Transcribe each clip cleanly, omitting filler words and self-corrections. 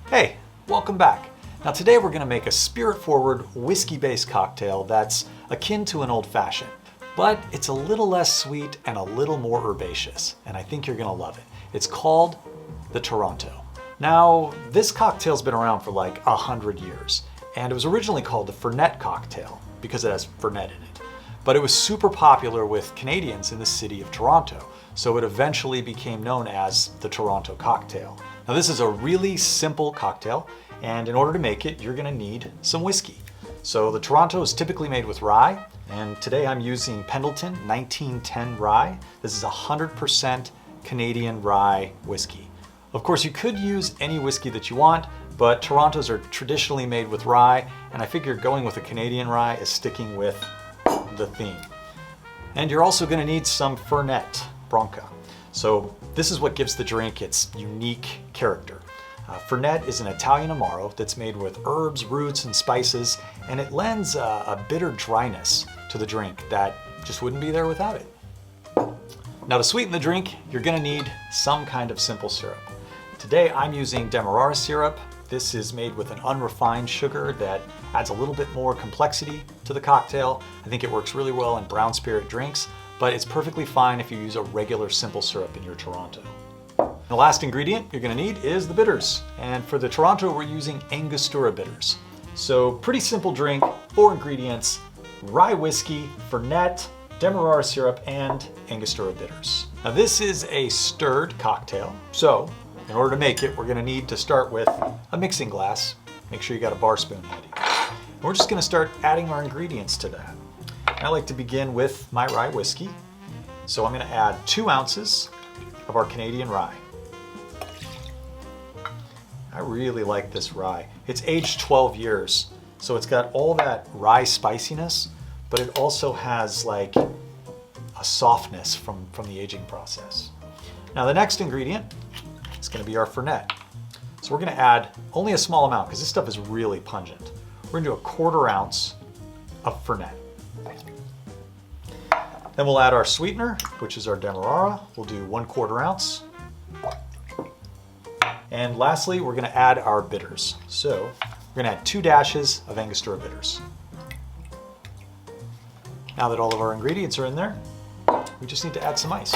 Hey, welcome back. Now today we're going to make a spirit-forward whiskey-based cocktail that's akin to an old-fashioned, but it's a little less sweet and a little more herbaceous, and I think you're going to love it. It's called the Toronto. Now, this cocktail's been around for like 100 years, and it was originally called the Fernet Cocktail because it has Fernet in it. But it was super popular with Canadians in the city of Toronto, so it eventually became known as the Toronto Cocktail. Now this is a really simple cocktail, and in order to make it, you're gonna need some whiskey. So the Toronto is typically made with rye, and today I'm using Pendleton 1910 rye. This is 100% Canadian rye whiskey. Of course, you could use any whiskey that you want, but Torontos are traditionally made with rye, and I figure going with a Canadian rye is sticking with the theme. And you're also gonna need some Fernet Branca. So this is what gives the drink its unique character. Fernet is an Italian Amaro that's made with herbs, roots, and spices, and it lends a bitter dryness to the drink that just wouldn't be there without it. Now to sweeten the drink, you're gonna need some kind of simple syrup. Today I'm using Demerara syrup. This is made with an unrefined sugar that adds a little bit more complexity to the cocktail. I think it works really well in brown spirit drinks, but it's perfectly fine if you use a regular simple syrup in your Toronto. The last ingredient you're gonna need is the bitters. And for the Toronto, we're using Angostura bitters. So pretty simple drink, 4 ingredients: rye whiskey, Fernet, Demerara syrup, and Angostura bitters. Now this is a stirred cocktail, so in order to make it, we're gonna need to start with a mixing glass. Make sure you got a bar spoon handy. And we're just gonna start adding our ingredients to that. I like to begin with my rye whiskey. So I'm gonna add 2 ounces of our Canadian rye. I really like this rye. It's aged 12 years, so it's got all that rye spiciness, but it also has like a softness from the aging process. Now the next ingredient is gonna be our Fernet. So we're gonna add only a small amount because this stuff is really pungent. We're gonna do a 1/4 ounce of Fernet. Then we'll add our sweetener, which is our Demerara. We'll do 1/4 ounce. And lastly, we're gonna add our bitters. So we're gonna add 2 dashes of Angostura bitters. Now that all of our ingredients are in there, we just need to add some ice.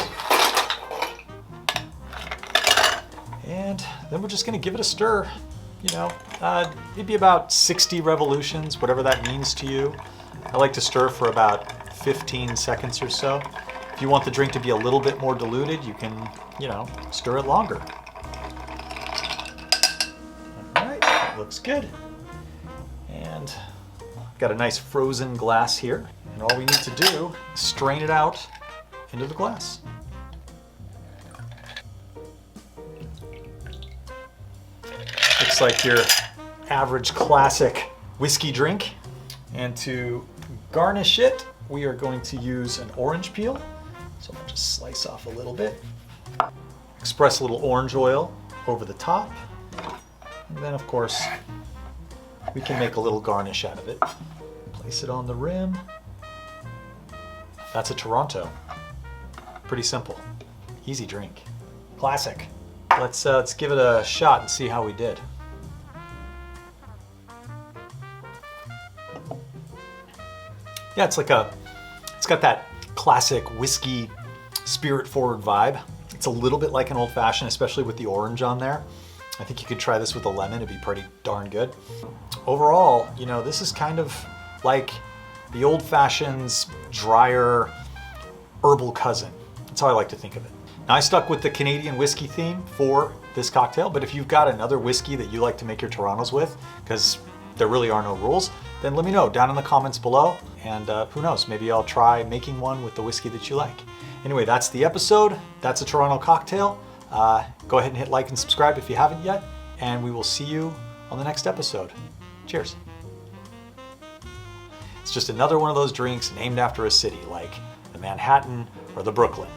And then we're just gonna give it a stir. Maybe about 60 revolutions, whatever that means to you. I like to stir for about 15 seconds or so. If you want the drink to be a little bit more diluted, you can, stir it longer. All right, that looks good. And I've got a nice frozen glass here. And all we need to do is strain it out into the glass. Looks like your average classic whiskey drink. And to garnish it, we are going to use an orange peel. So I'll just slice off a little bit. Express a little orange oil over the top. And then of course, we can make a little garnish out of it. Place it on the rim. That's a Toronto. Pretty simple. Easy drink. Classic. Let's give it a shot and see how we did. Yeah, it's got that classic whiskey spirit-forward vibe. It's a little bit like an old-fashioned, especially with the orange on there. I think you could try this with a lemon, it'd be pretty darn good. Overall, this is kind of like the old-fashioned's drier herbal cousin. That's how I like to think of it. Now I stuck with the Canadian whiskey theme for this cocktail, but if you've got another whiskey that you like to make your Torontos with, because there really are no rules, then let me know down in the comments below, and who knows, maybe I'll try making one with the whiskey that you like. Anyway, that's the episode. That's a Toronto cocktail. Go ahead and hit like and subscribe if you haven't yet, and we will see you on the next episode. Cheers. It's just another one of those drinks named after a city, like the Manhattan or the Brooklyn.